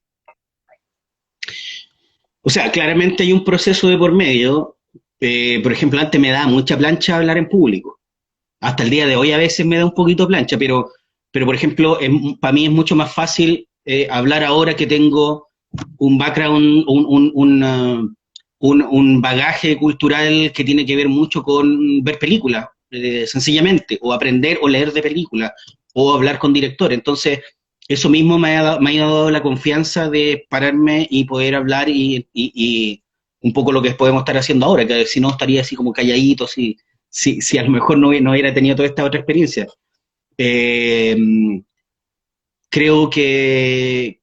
S2: O sea, claramente hay un proceso de por medio. Por ejemplo, antes me daba mucha plancha hablar en público. Hasta el día de hoy a veces me da un poquito plancha, pero por ejemplo, para mí es mucho más fácil hablar ahora que tengo un background, un bagaje cultural que tiene que ver mucho con ver películas, sencillamente, o aprender o leer de películas, o hablar con directores. Entonces, eso mismo me ha dado la confianza de pararme y poder hablar y un poco lo que podemos estar haciendo ahora, que si no estaría así como calladito, si a lo mejor no hubiera tenido toda esta otra experiencia. Eh, creo que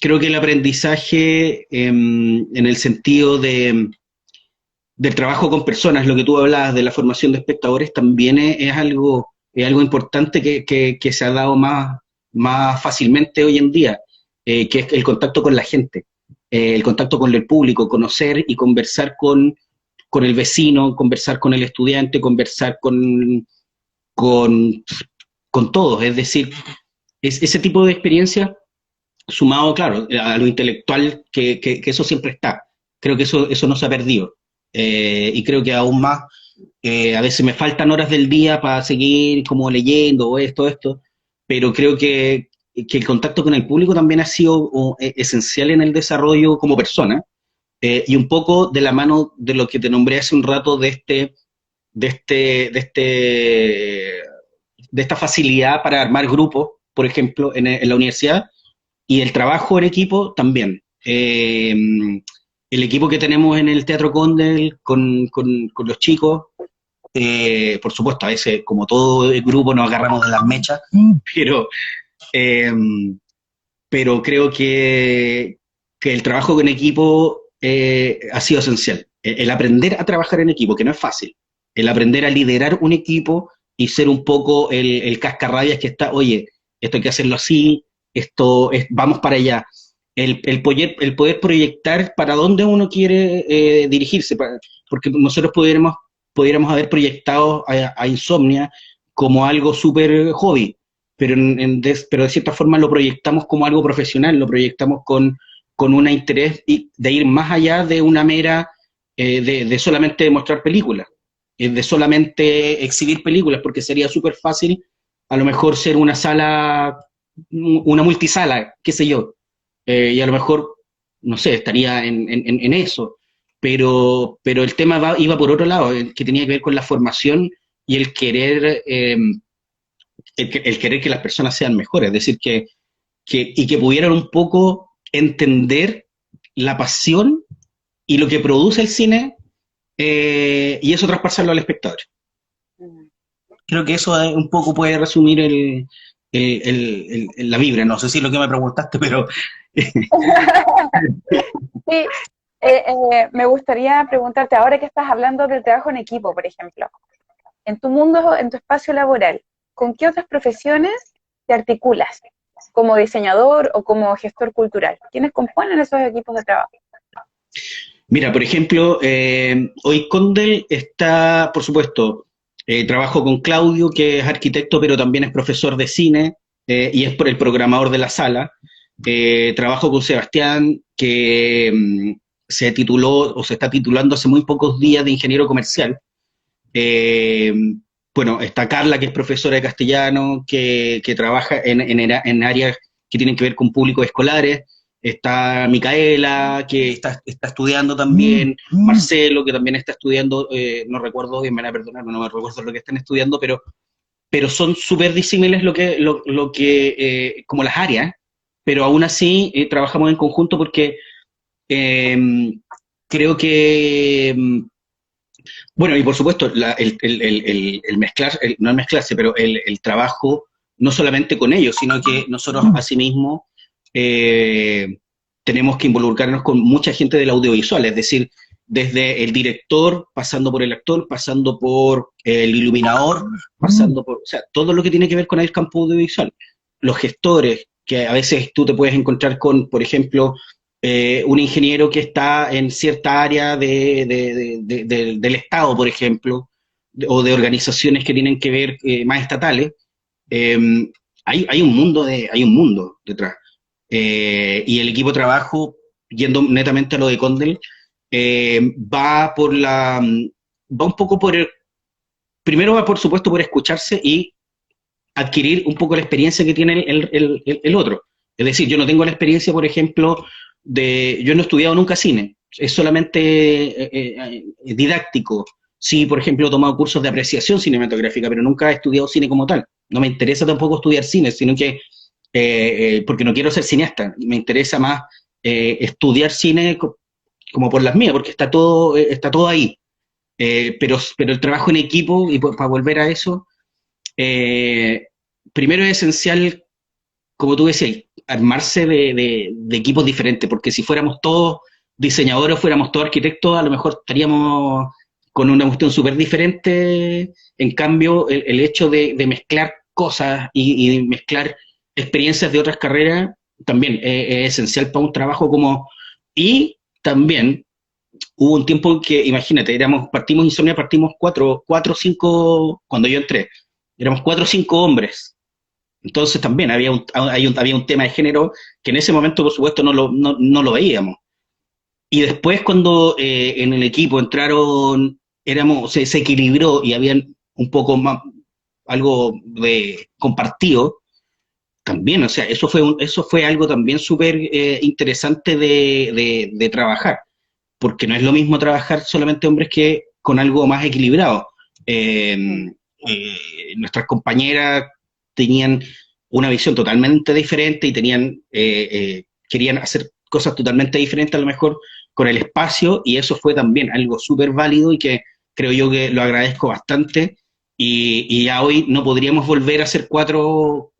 S2: el aprendizaje, en el sentido del trabajo con personas, lo que tú hablabas de la formación de espectadores, también es algo importante que se ha dado más fácilmente hoy en día, que es el contacto con la gente. el contacto con el público, conocer y conversar con el vecino, conversar con el estudiante, conversar con, con todos, es decir, es ese tipo de experiencia sumado, claro, a lo intelectual, que eso siempre está. Creo que eso no se ha perdido. Y creo que aún más, a veces me faltan horas del día para seguir como leyendo o esto, pero creo que el contacto con el público también ha sido esencial en el desarrollo como persona, y un poco de la mano de lo que te nombré hace un rato de este, de este, de esta facilidad para armar grupos, por ejemplo, en la universidad, y el trabajo en equipo también. El equipo que tenemos en el Teatro Condel con los chicos, por supuesto, a veces, como todo el grupo, nos agarramos de las mechas, pero, eh, pero creo que el trabajo con equipo ha sido esencial. El aprender a trabajar en equipo, que no es fácil. El aprender a liderar un equipo y ser un poco el cascarrabias que está, oye, esto hay que hacerlo así, vamos para allá. El poder proyectar para dónde uno quiere dirigirse, porque nosotros pudiéramos haber proyectado a Insomnia como algo súper hobby, pero de cierta forma lo proyectamos como algo profesional, lo proyectamos con un interés de ir más allá de una mera, de solamente mostrar películas, de solamente exhibir películas, porque sería súper fácil a lo mejor ser una multisala, qué sé yo, y a lo mejor, no sé, estaría en eso, pero el tema iba por otro lado, que tenía que ver con la formación y el querer que las personas sean mejores, es decir, y que pudieran un poco entender la pasión y lo que produce el cine, y eso traspasarlo al espectador. Creo que eso un poco puede resumir la vibra. No sé si es lo que me preguntaste, pero
S1: Sí, me gustaría preguntarte, ahora que estás hablando del trabajo en equipo, por ejemplo, en tu mundo, en tu espacio laboral, ¿con qué otras profesiones te articulas? ¿Como diseñador o como gestor cultural? ¿Quiénes componen esos equipos de trabajo?
S2: mira, por ejemplo, hoy Condel está, por supuesto, trabajo con Claudio, que es arquitecto, pero también es profesor de cine, y es por el programador de la sala. Trabajo con Sebastián, que se tituló o se está titulando hace muy pocos días de ingeniero comercial. Eh, bueno, está Carla, que es profesora de castellano, que trabaja en áreas que tienen que ver con públicos escolares. Está Micaela, que está estudiando también. Marcelo, que también está estudiando, no recuerdo bien, me van a perdonar, no me recuerdo lo que están estudiando, pero son súper disímiles como las áreas, pero aún así trabajamos en conjunto porque eh, creo que bueno, y por supuesto, el mezclar, no el mezclarse, pero el trabajo, no solamente con ellos, sino que nosotros asimismo eh, tenemos que involucrarnos con mucha gente del audiovisual, es decir, desde el director, pasando por el actor, pasando por el iluminador, pasando por, o sea, todo lo que tiene que ver con el campo audiovisual. Los gestores, que a veces tú te puedes encontrar con, por ejemplo, un ingeniero que está en cierta área del Estado, por ejemplo, o de organizaciones que tienen que ver más estatales, eh, hay un mundo detrás. Y el equipo de trabajo, yendo netamente a lo de Condel, va un poco primero va por supuesto por escucharse y adquirir un poco la experiencia que tiene el otro. Es decir, yo no tengo la experiencia, por ejemplo, yo no he estudiado nunca cine, es solamente didáctico. Sí, por ejemplo, he tomado cursos de apreciación cinematográfica, pero nunca he estudiado cine como tal. No me interesa tampoco estudiar cine, sino que, porque no quiero ser cineasta, me interesa más estudiar cine como por las mías, porque está todo ahí. Pero el trabajo en equipo, y para volver a eso, eh, primero es esencial, como tú decías, armarse de equipos diferentes, porque si fuéramos todos diseñadores, fuéramos todos arquitectos, a lo mejor estaríamos con una cuestión súper diferente. En cambio, el hecho de mezclar cosas y mezclar experiencias de otras carreras también es esencial para un trabajo Y también hubo un tiempo en que, imagínate, partimos Insomnia, partimos cuatro o cinco, cuando yo entré, éramos 4 o 5 hombres. Entonces también había un tema de género que en ese momento, por supuesto, no lo veíamos. Y después cuando en el equipo entraron, se equilibró y habían un poco más, algo de compartido, también, o sea, eso fue algo también súper interesante de trabajar, porque no es lo mismo trabajar solamente hombres que con algo más equilibrado. Eh, Nuestras compañeras tenían una visión totalmente diferente y querían hacer cosas totalmente diferentes a lo mejor con el espacio, y eso fue también algo súper válido y que creo yo que lo agradezco bastante. Y ya hoy no podríamos volver a ser cuatro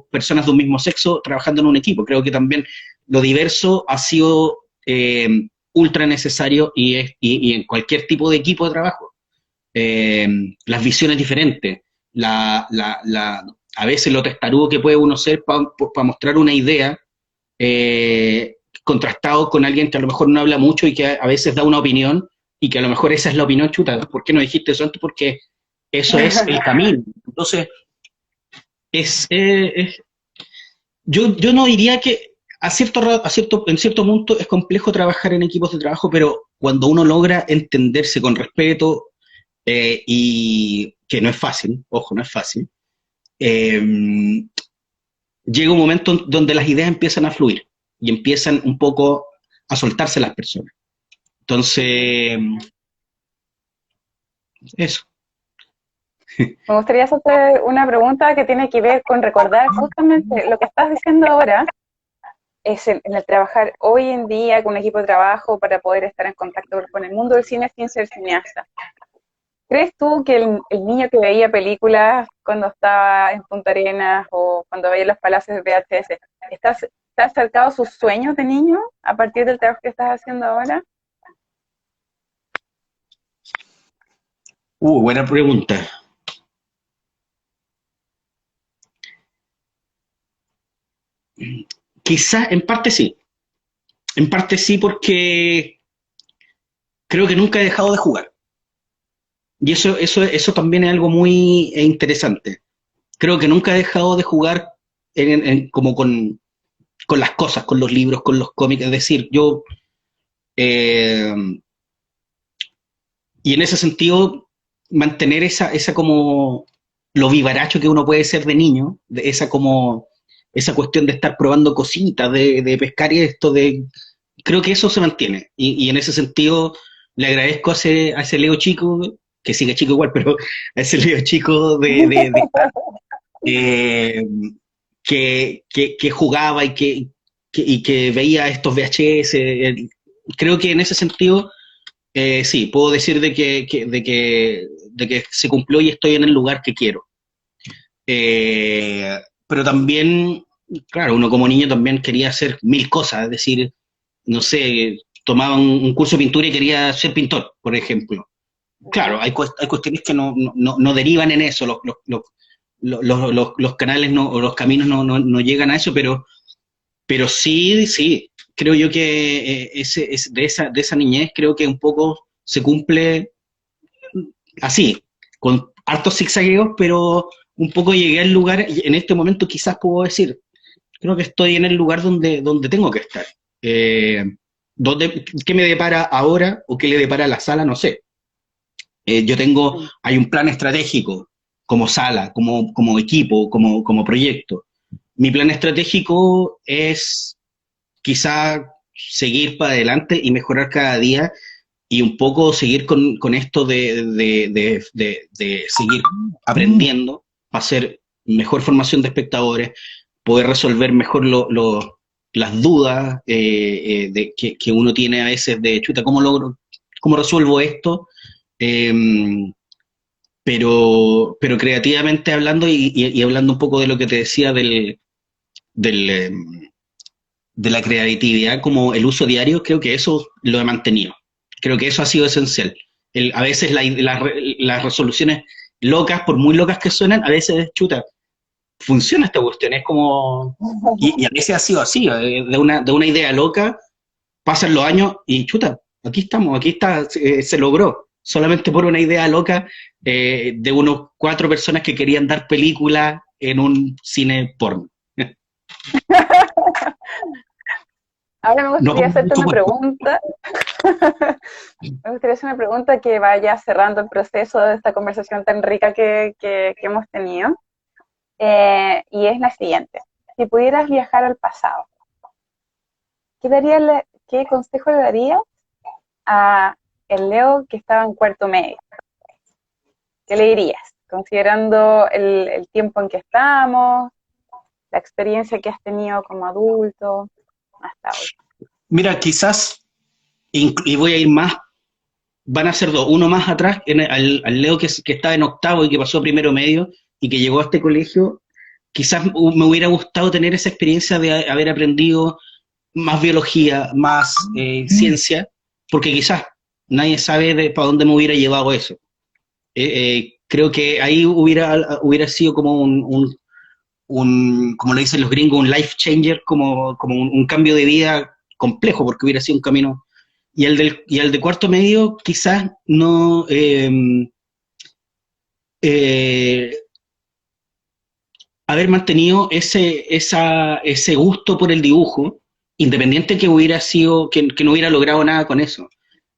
S2: personas de un mismo sexo trabajando en un equipo. Creo que también lo diverso ha sido ultra necesario y en cualquier tipo de equipo de trabajo. Las visiones diferentes, a veces lo testarudo que puede uno ser para mostrar una idea, contrastado con alguien que a lo mejor no habla mucho y que a veces da una opinión, y que a lo mejor esa es la opinión chuta. ¿Por qué no dijiste eso antes? Porque eso es el camino. Entonces, yo no diría que en cierto punto es complejo trabajar en equipos de trabajo, pero cuando uno logra entenderse con respeto, y que no es fácil, ojo, no es fácil, eh, llega un momento donde las ideas empiezan a fluir y empiezan un poco a soltarse las personas. Entonces, eso.
S1: Me gustaría hacerte una pregunta que tiene que ver con recordar justamente lo que estás diciendo ahora, es en el trabajar hoy en día con un equipo de trabajo para poder estar en contacto con el mundo del cine sin ser cineasta. ¿Crees tú que el niño que veía películas cuando estaba en Punta Arenas o cuando veía los palacios de VHS, está acercado a sus sueños de niño a partir del trabajo que estás haciendo ahora?
S2: Buena pregunta. Quizás en parte sí porque creo que nunca he dejado de jugar. Y eso también es algo muy interesante. Creo que nunca he dejado de jugar como con las cosas, con los libros, con los cómics. Es decir, eh, y en ese sentido, mantener esa como lo vivaracho que uno puede ser de niño, esa cuestión de estar probando cositas, de pescar y esto, creo que eso se mantiene. Y en ese sentido, le agradezco a ese Leo chico, que sigue chico igual, pero a ese Leo chico eh, que jugaba y que veía estos VHS. Creo que en ese sentido, sí, puedo decir de que se cumplió y estoy en el lugar que quiero. Pero también, claro, uno como niño también quería hacer mil cosas, es decir, no sé, tomaba un curso de pintura y quería ser pintor, por ejemplo. Claro, hay cuestiones que no derivan en eso, los canales o los caminos no llegan a eso, pero sí, creo yo que de esa niñez creo que un poco se cumple así, con hartos zigzagueos, pero un poco llegué al lugar, y en este momento quizás puedo decir, creo que estoy en el lugar donde tengo que estar. Eh, ¿Qué me depara ahora o qué le depara a la sala? No sé. Hay un plan estratégico como sala, como equipo, como proyecto. Mi plan estratégico es quizá seguir para adelante y mejorar cada día, y un poco seguir con esto de seguir aprendiendo, hacer mejor formación de espectadores, poder resolver mejor las dudas que uno tiene a veces de, chuta, ¿cómo resuelvo esto? Eh, pero creativamente hablando y hablando un poco de lo que te decía del, eh, de la creatividad como el uso diario, creo que eso lo he mantenido. Creo que eso ha sido esencial. A veces las resoluciones locas, por muy locas que suenan, a veces, chuta, funciona esta cuestión. Es como... Y a veces ha sido así, de una idea loca, pasan los años y chuta, aquí estamos, aquí está, se logró, solamente por una idea loca de unos 4 personas que querían dar película en un cine porno.
S1: Ahora me
S2: No
S1: gustaría
S2: por
S1: hacerte
S2: mucho
S1: una
S2: cuerpo.
S1: pregunta. Me gustaría hacer una pregunta que vaya cerrando el proceso de esta conversación tan rica que hemos tenido. Y es la siguiente. Si pudieras viajar al pasado, ¿qué consejo le darías a el Leo que estaba en cuarto medio? ¿Qué le dirías? Considerando el tiempo en que estamos, la experiencia que has tenido como adulto hasta hoy.
S2: Mira, quizás, y voy a ir más, van a ser dos, uno más atrás, al Leo que estaba en octavo y que pasó a primero medio y que llegó a este colegio, quizás me hubiera gustado tener esa experiencia de haber aprendido más biología, más ciencia, porque quizás nadie sabe para dónde me hubiera llevado eso. Creo que ahí hubiera sido como como le dicen los gringos, un life changer, como un cambio de vida complejo, porque hubiera sido un camino. Y el de cuarto medio, quizás no. Eh, Haber mantenido ese gusto por el dibujo, independiente que hubiera sido, que no hubiera logrado nada con eso,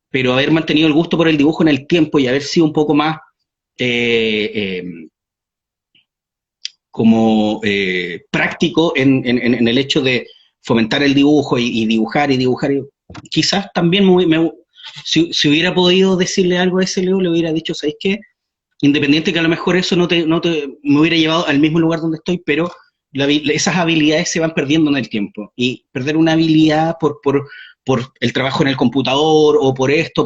S2: pero haber mantenido el gusto por el dibujo en el tiempo y haber sido un poco más eh, eh, como práctico en el hecho de fomentar el dibujo y dibujar y dibujar. Quizás también si hubiera podido decirle algo a ese Leo, le hubiera dicho, ¿sabes qué? Independiente que a lo mejor eso me hubiera llevado al mismo lugar donde estoy, pero esas habilidades se van perdiendo en el tiempo. Y perder una habilidad por el trabajo en el computador o por esto,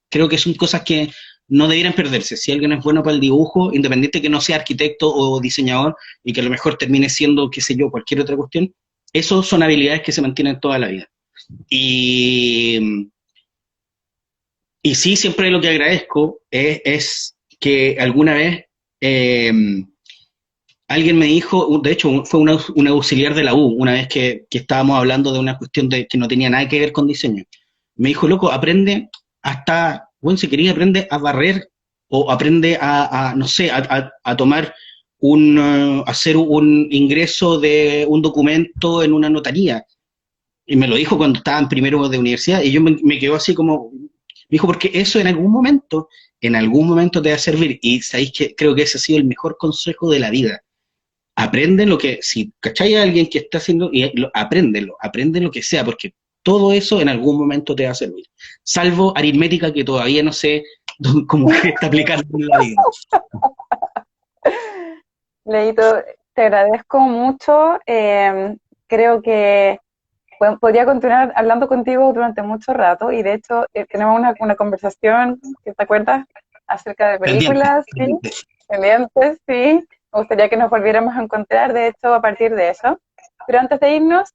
S2: creo que son cosas que no debieran perderse. Si alguien es bueno para el dibujo, independiente que no sea arquitecto o diseñador y que a lo mejor termine siendo, qué sé yo, cualquier otra cuestión, eso son habilidades que se mantienen toda la vida. Y, y sí, siempre lo que agradezco es que alguna vez eh, alguien me dijo, de hecho fue un auxiliar de la U, una vez que estábamos hablando de una cuestión que no tenía nada que ver con diseño. Me dijo, loco, aprende hasta, bueno, si querías aprende a barrer o aprende no sé, a tomar hacer un ingreso de un documento en una notaría. Y me lo dijo cuando estaba en primero de universidad y yo me quedo así como, me dijo, porque eso en algún momento te va a servir. Y sabéis que creo que ese ha sido el mejor consejo de la vida. Aprende lo que, si cacháis a alguien que está haciendo, aprende lo que sea, porque todo eso en algún momento te va a servir. Salvo aritmética que todavía no sé cómo se está aplicando en la vida.
S1: Leito, te agradezco mucho. Creo que podría continuar hablando contigo durante mucho rato y de hecho tenemos una conversación, ¿te acuerdas? Acerca de
S2: Pendiente,
S1: películas, sí,
S2: pendiente.
S1: pendientes, sí. Me gustaría que nos volviéramos a encontrar, de hecho, a partir de eso. Pero antes de irnos,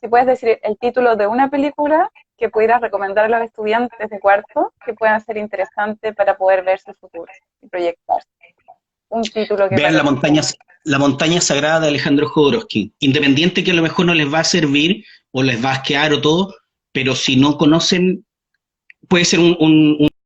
S1: si puedes decir el título de una película que pudieras recomendar a los estudiantes de cuarto que puedan ser interesante para poder ver su futuro y proyectarse. Un título que
S2: Vean
S1: para ti sea.
S2: La montaña sagrada de Alejandro Jodorowsky. Independiente que a lo mejor no les va a servir o les va a asquear o todo, pero si no conocen, puede ser un